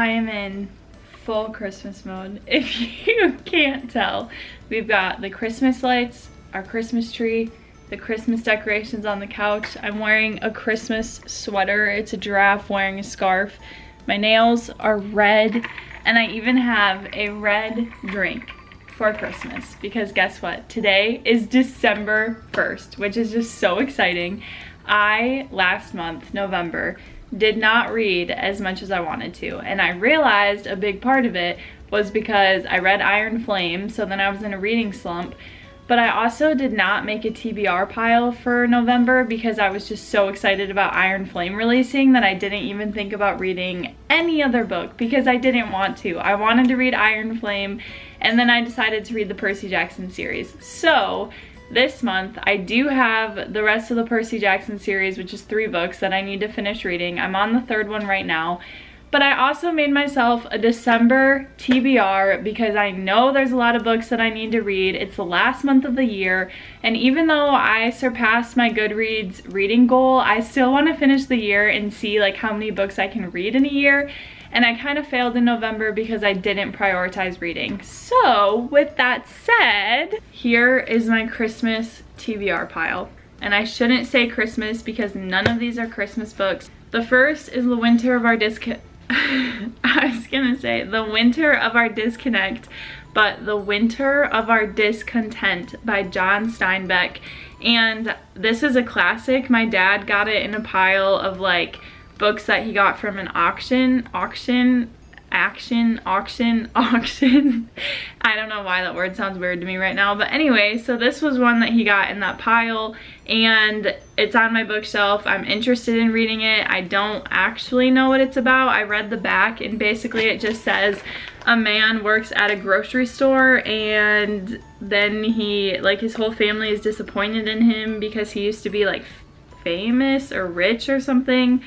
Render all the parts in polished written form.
I am in full Christmas mode. If you can't tell, we've got the Christmas lights, our Christmas tree, the Christmas decorations on the couch. I'm wearing a Christmas sweater. It's a giraffe wearing a scarf. My nails are red, and I even have a red drink for Christmas because guess what? Today is December 1st, which is just so exciting. I, last month, November, did not read as much as I wanted to, and I realized a big part of it was because I read Iron Flame, so then I was in a reading slump. But I also did not make a TBR pile for November because I was just so excited about Iron Flame releasing that I didn't even think about reading any other book because I didn't want to. I wanted to read Iron Flame, and then I decided to read the Percy Jackson series. So this month I do have the rest of the Percy Jackson series, which is 3 books that I need to finish reading. I'm on the 3rd one right now. But I also made myself a December TBR because I know there's a lot of books that I need to read. It's the last month of the year, and even though I surpassed my Goodreads reading goal, I still want to finish the year and see like how many books I can read in a year. And I kind of failed in November because I didn't prioritize reading. So with that said, here is my Christmas TBR pile. And I shouldn't say Christmas because none of these are Christmas books. The first is The Winter of Our I was gonna say The Winter of Our Disconnect, but The Winter of Our Discontent by John Steinbeck. And this is a classic. My dad got it in a pile of like books that he got from an auction. I don't know why that word sounds weird to me right now, but anyway, so this was one that he got in that pile, and it's on my bookshelf. I'm interested in reading it. I don't actually know what it's about. I read the back, and basically it just says a man works at a grocery store, and then his whole family is disappointed in him because he used to be like famous or rich or something.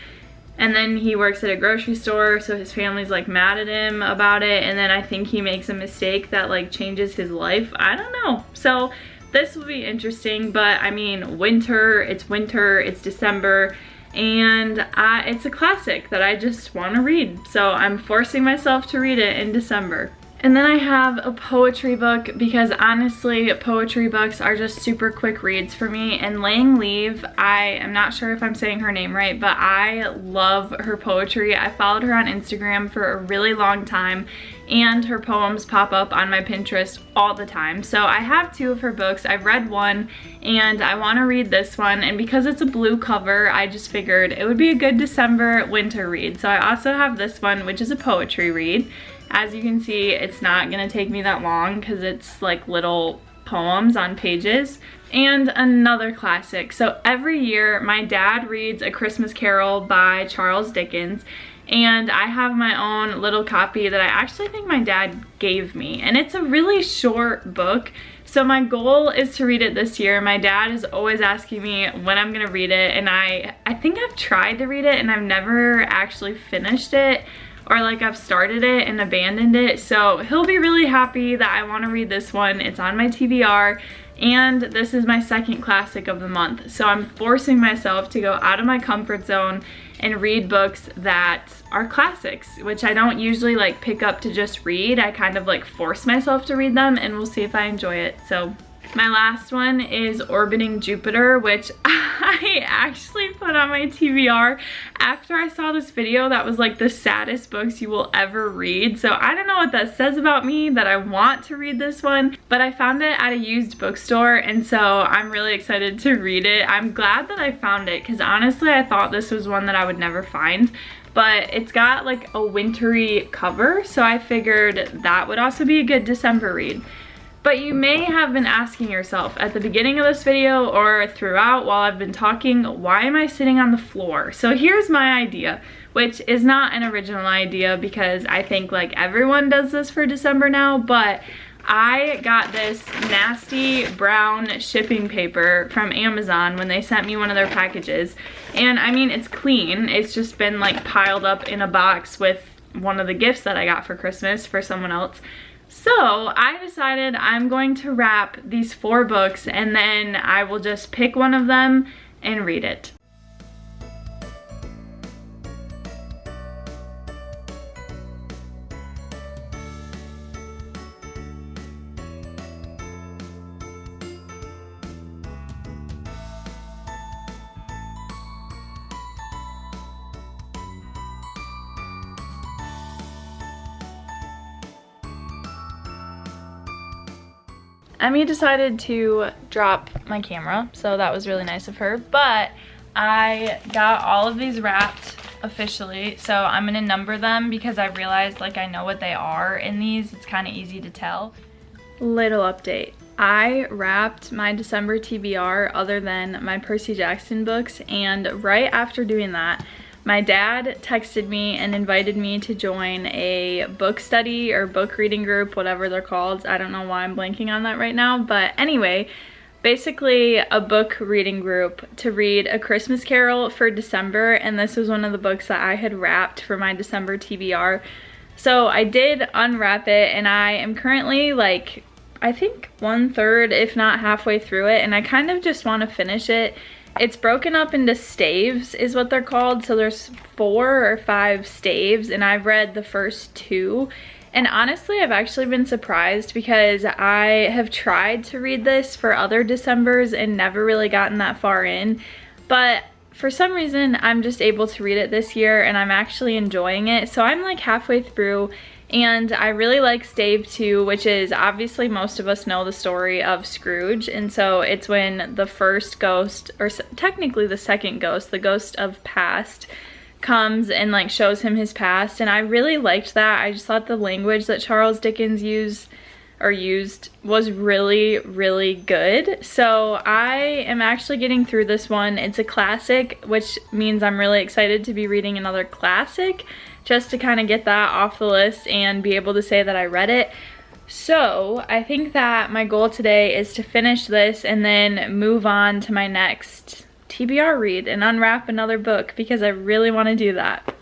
And then he works at a grocery store, so his family's like mad at him about it, and then I think he makes a mistake that like changes his life. I don't know. So this will be interesting, but I mean, winter, it's December, and it's a classic that I just want to read. So I'm forcing myself to read it in December. And then I have a poetry book because honestly, poetry books are just super quick reads for me. And Lang Leave, I am not sure if I'm saying her name right, but I love her poetry. I followed her on Instagram for a really long time, and her poems pop up on my Pinterest all the time. So I have 2 of her books. I've read one, and I want to read this one. And because it's a blue cover, I just figured it would be a good December winter read. So I also have this one, which is a poetry read. As you can see, it's not gonna take me that long because it's like little poems on pages. And another classic. So every year, my dad reads A Christmas Carol by Charles Dickens, and I have my own little copy that I actually think my dad gave me. And it's a really short book, so my goal is to read it this year. My dad is always asking me when I'm gonna read it, and I think I've tried to read it and I've never actually finished it. Or like I've started it and abandoned it. So he'll be really happy that I want to read this one. It's on my TBR, and this is my 2nd classic of the month. So I'm forcing myself to go out of my comfort zone and read books that are classics, which I don't usually like pick up to just read. I kind of like force myself to read them, and we'll see if I enjoy it. So my last one is Orbiting Jupiter, which I actually put on my TBR after I saw this video that was like the saddest books you will ever read. So I don't know what that says about me that I want to read this one, but I found it at a used bookstore, and so I'm really excited to read it. I'm glad that I found it because honestly I thought this was one that I would never find. But it's got like a wintry cover, so I figured that would also be a good December read. But you may have been asking yourself at the beginning of this video or throughout while I've been talking, why am I sitting on the floor? So here's my idea, which is not an original idea because I think like everyone does this for December now, but I got this nasty brown shipping paper from Amazon when they sent me one of their packages. And I mean, it's clean. It's just been like piled up in a box with one of the gifts that I got for Christmas for someone else. So I decided I'm going to wrap these 4 books, and then I will just pick one of them and read it. Emmy decided to drop my camera, so that was really nice of her, but I got all of these wrapped officially, so I'm gonna number them because I realized like I know what they are in these. It's kind of easy to tell. Little update. I wrapped my December TBR other than my Percy Jackson books, and right after doing that, my dad texted me and invited me to join a book study or book reading group, whatever they're called. I don't know why I'm blanking on that right now, but anyway, basically a book reading group to read A Christmas Carol for December, and this was one of the books that I had wrapped for my December TBR. So I did unwrap it, and I am currently like, I think 1/3, if not halfway through it, and I kind of just want to finish it. It's broken up into staves is what they're called, so there's 4 or 5 staves, and I've read the first 2. And honestly, I've actually been surprised because I have tried to read this for other Decembers and never really gotten that far in. But for some reason, I'm just able to read it this year and I'm actually enjoying it. So I'm like halfway through, and I really like stave 2, which is obviously most of us know the story of Scrooge. And so it's when the first ghost, or technically the second ghost, the ghost of past, comes and like shows him his past, and I really liked that. I just thought the language that Charles Dickens used was really, really good. So I am actually getting through this one. It's a classic, which means I'm really excited to be reading another classic just to kind of get that off the list and be able to say that I read it. So I think that my goal today is to finish this and then move on to my next TBR read and unwrap another book because I really want to do that.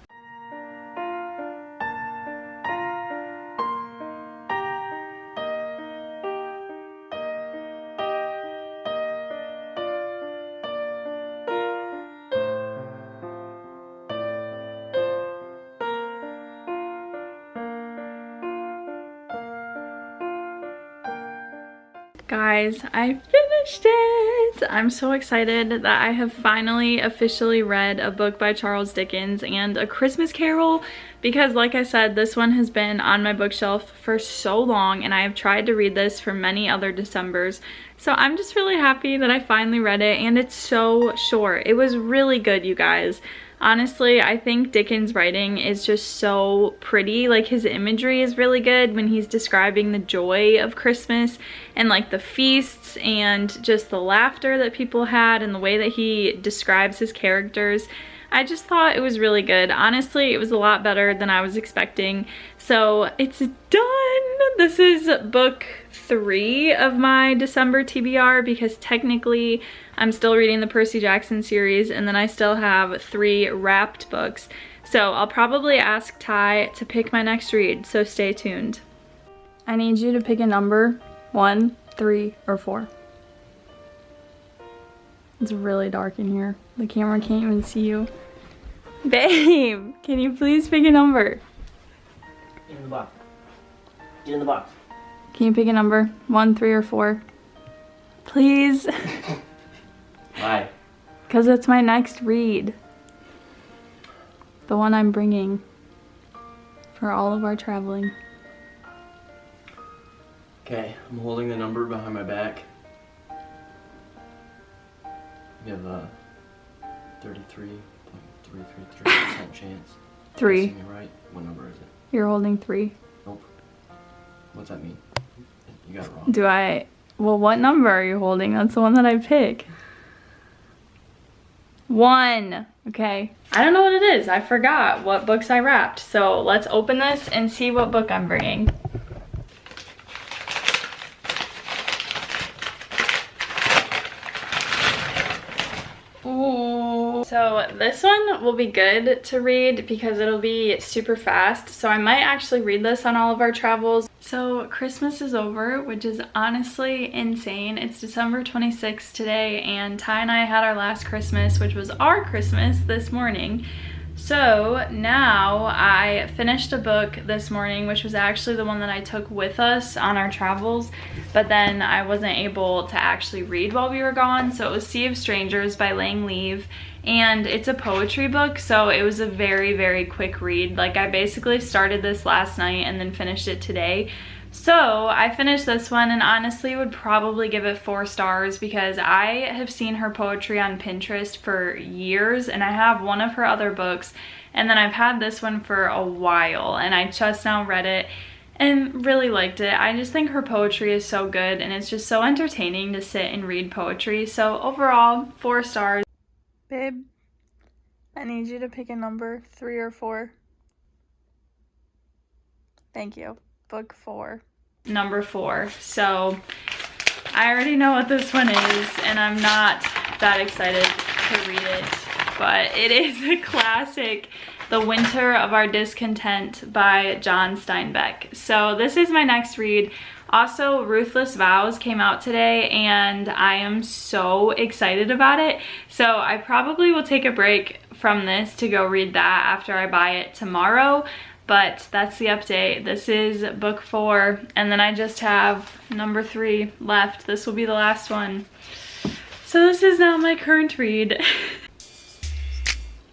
Guys, I finished it! I'm so excited that I have finally officially read a book by Charles Dickens and A Christmas Carol, because like I said, this one has been on my bookshelf for so long and I have tried to read this for many other Decembers. So I'm just really happy that I finally read it, and it's so short. It was really good, you guys. Honestly, I think Dickens' writing is just so pretty. Like, his imagery is really good when he's describing the joy of Christmas and like the feasts and just the laughter that people had and the way that he describes his characters. I just thought it was really good. Honestly, it was a lot better than I was expecting. So it's done. This is book 3 of my December TBR because technically I'm still reading the Percy Jackson series, and then I still have 3 wrapped books. So I'll probably ask Ty to pick my next read, so stay tuned. I need you to pick a number, 1, 3, or 4. It's really dark in here. The camera can't even see you. Babe, can you please pick a number? Get in the box. Get in the box. Can you pick a number? 1, 3, or 4? Please. Why? Because it's my next read. The one I'm bringing for all of our traveling. Okay, I'm holding the number behind my back. You have a 33.333% chance. 3. Guessing me right. What number is it? You're holding 3. Nope. What's that mean? You got it wrong. Do I? Well, what number are you holding? That's the one that I pick. 1. Okay. I don't know what it is. I forgot what books I wrapped. So let's open this and see what book I'm bringing. Ooh. So this one will be good to read because it'll be super fast. So I might actually read this on all of our travels. So Christmas is over, which is honestly insane. It's December 26th today, and Ty and I had our last Christmas, which was our Christmas, this morning. So now I finished a book this morning, which was actually the one that I took with us on our travels, but then I wasn't able to actually read while we were gone. So it was Sea of Strangers by Lang Leave, and it's a poetry book, so it was a very, very quick read. Like, I basically started this last night and then finished it today. So I finished this one and honestly would probably give it 4 stars because I have seen her poetry on Pinterest for years, and I have one of her other books, and then I've had this one for a while, and I just now read it and really liked it. I just think her poetry is so good, and it's just so entertaining to sit and read poetry. So overall, 4 stars. Babe, I need you to pick a number, 3 or 4. Thank you. Book 4. Number 4. So I already know what this one is, and I'm not that excited to read it, but it is a classic, The Winter of Our Discontent by John Steinbeck. So this is my next read. Also, Ruthless Vows came out today, and I am so excited about it. So I probably will take a break from this to go read that after I buy it tomorrow. But that's the update. This is book 4, and then I just have number 3 left. This will be the last one. So this is now my current read.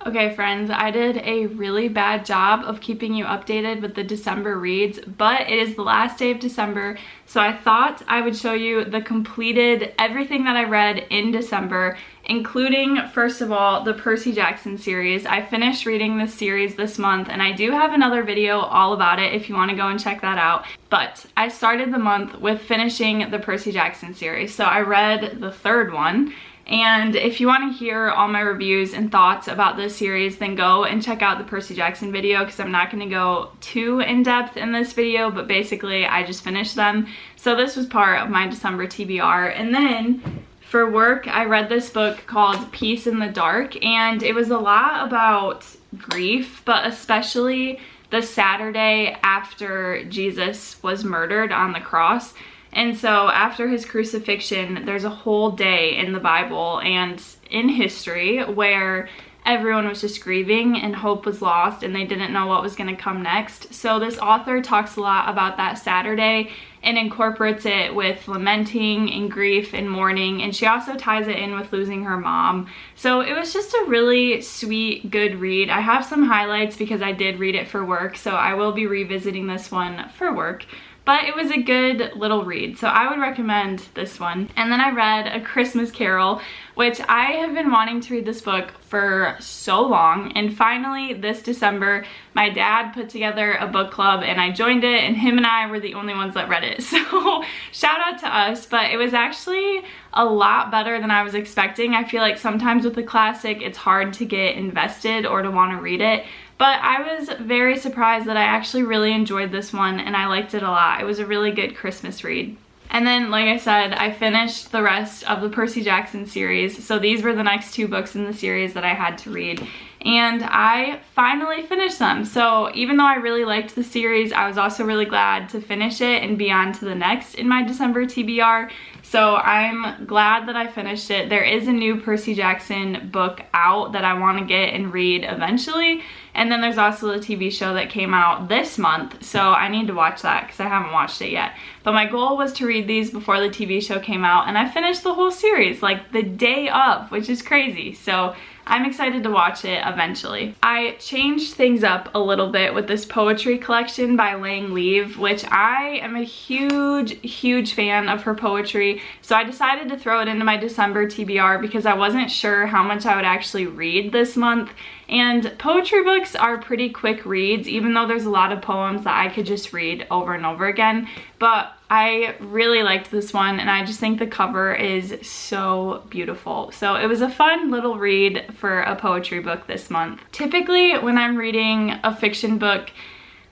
Okay friends, I did a really bad job of keeping you updated with the December reads, but it is the last day of December, so I thought I would show you the completed everything that I read in December, including, first of all, the Percy Jackson series. I finished reading this series this month, and I do have another video all about it if you want to go and check that out. But I started the month with finishing the Percy Jackson series, so I read the 3rd one. And if you want to hear all my reviews and thoughts about this series, then go and check out the Percy Jackson video, because I'm not going to go too in-depth in this video, but basically I just finished them. So this was part of my December TBR. And then for work, I read this book called Peace in the Dark, and it was a lot about grief, but especially the Saturday after Jesus was murdered on the cross. And so after his crucifixion, there's a whole day in the Bible and in history where everyone was just grieving and hope was lost and they didn't know what was going to come next. So this author talks a lot about that Saturday and incorporates it with lamenting and grief and mourning, and she also ties it in with losing her mom. So it was just a really sweet, good read. I have some highlights because I did read it for work, so I will be revisiting this one for work. But it was a good little read, so I would recommend this one. And then I read A Christmas Carol, which I have been wanting to read this book for so long, and finally this December my dad put together a book club and I joined it, and him and I were the only ones that read it. So shout out to us, but it was actually a lot better than I was expecting. I feel like sometimes with a classic it's hard to get invested or to want to read it. But I was very surprised that I actually really enjoyed this one and I liked it a lot. It was a really good Christmas read. And then, like I said, I finished the rest of the Percy Jackson series. So these were the next 2 books in the series that I had to read. And I finally finished them. So even though I really liked the series, I was also really glad to finish it and be on to the next in my December TBR. So I'm glad that I finished it. There is a new Percy Jackson book out that I want to get and read eventually. And then there's also the TV show that came out this month, so I need to watch that because I haven't watched it yet. But my goal was to read these before the TV show came out, and I finished the whole series like the day of, which is crazy. So I'm excited to watch it eventually. I changed things up a little bit with this poetry collection by Lang Leave, which I am a huge fan of her poetry. So I decided to throw it into my December TBR because I wasn't sure how much I would actually read this month. And poetry books are pretty quick reads, even though there's a lot of poems that I could just read over and over again. But I really liked this one, and I just think the cover is so beautiful. So it was a fun little read for a poetry book this month. Typically, when I'm reading a fiction book,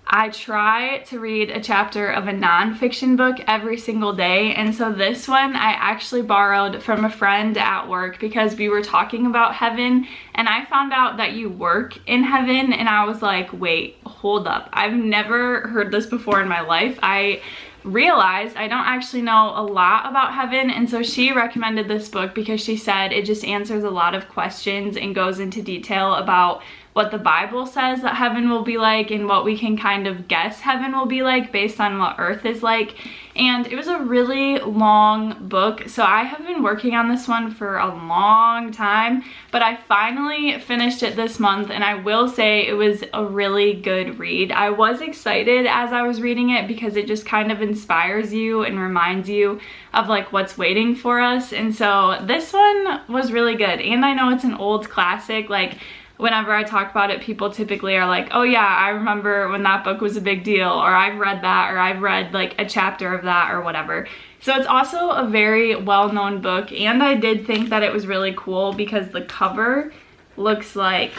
I try to read a chapter of a non-fiction book every single day, and so this one I actually borrowed from a friend at work because we were talking about heaven, and I found out that you work in heaven, and I was like, wait, hold up. I've never heard this before in my life. I realized I don't actually know a lot about heaven, and so she recommended this book because she said it just answers a lot of questions and goes into detail about what the Bible says that heaven will be like and what we can kind of guess heaven will be like based on what earth is like. And it was a really long book, so I have been working on this one for a long time, but I finally finished it this month, and I will say it was a really good read. I was excited as I was reading it because it just kind of inspires you and reminds you of like what's waiting for us, and so this one was really good. And I know it's an old classic, like whenever I talk about it, people typically are like, oh yeah, I remember when that book was a big deal, or I've read that, or I've read like a chapter of that or whatever. So it's also a very well-known book, and I did think that it was really cool because the cover looks like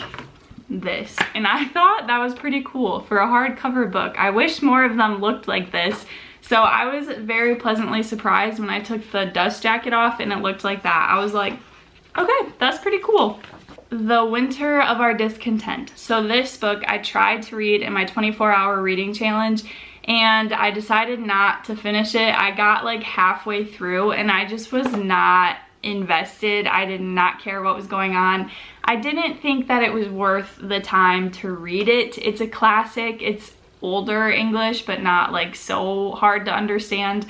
this, and I thought that was pretty cool for a hardcover book. I wish more of them looked like this. So I was very pleasantly surprised when I took the dust jacket off and it looked like that. I was like, okay, that's pretty cool. The Winter of Our Discontent. So this book I tried to read in my 24-hour reading challenge, and I decided not to finish it. I got like halfway through and I just was not invested. I did not care what was going on. I didn't think that it was worth the time to read it. It's a classic. It's older English, but not like so hard to understand.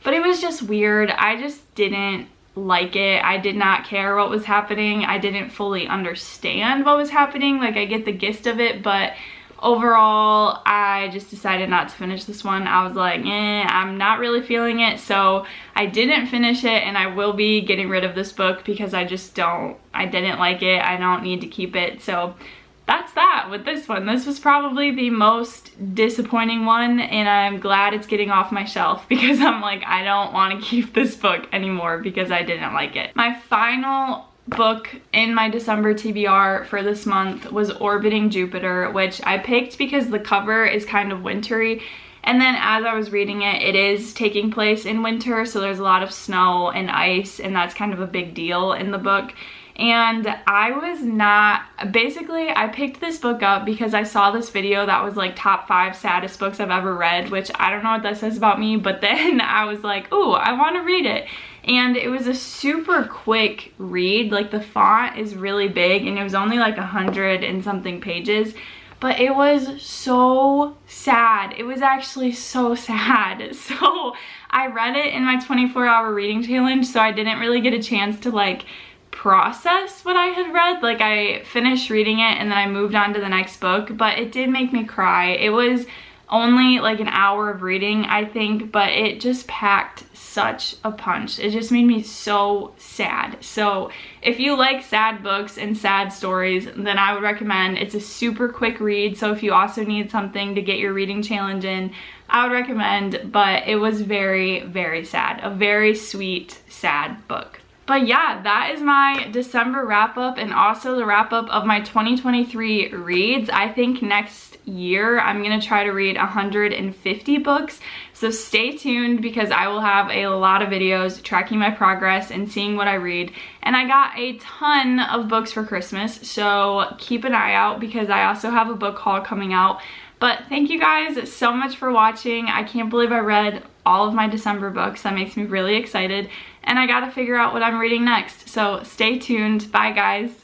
But it was just weird. I just didn't like it. I did not care what was happening. I didn't fully understand what was happening. Like, I get the gist of it, but overall I just decided not to finish this one. I was like, I'm not really feeling it, so I didn't finish it, and I will be getting rid of this book because I didn't like it. I don't need to keep it. So that's that with this one. This was probably the most disappointing one, and I'm glad it's getting off my shelf because I'm like, I don't want to keep this book anymore because I didn't like it. My final book in my December TBR for this month was Orbiting Jupiter, which I picked because the cover is kind of wintry, and then as I was reading it, it is taking place in winter, so there's a lot of snow and ice, and that's kind of a big deal in the book. And I was not, basically I picked this book up because I saw this video that was like top 5 saddest books I've ever read, which I don't know what that says about me, but then I was like, ooh, I want to read it. And it was a super quick read. Like, the font is really big, and it was only like 100 and something pages, but it was so sad. It was actually so sad. So I read it in my 24-hour reading challenge, so I didn't really get a chance to like process what I had read. Like, I finished reading it and then I moved on to the next book, but it did make me cry. It was only like an hour of reading, I think, but it just packed such a punch. It just made me so sad. So if you like sad books and sad stories, then I would recommend. It's a super quick read, so if you also need something to get your reading challenge in, I would recommend. But it was very, very sad. A very sweet, sad book. But yeah, that is my December wrap up, and also the wrap up of my 2023 reads. I think next year I'm gonna try to read 150 books, so stay tuned because I will have a lot of videos tracking my progress and seeing what I read. And I got a ton of books for Christmas, so keep an eye out because I also have a book haul coming out. But thank you guys so much for watching. I can't believe I read all of my December books. That makes me really excited, and I gotta figure out what I'm reading next. So stay tuned. Bye guys.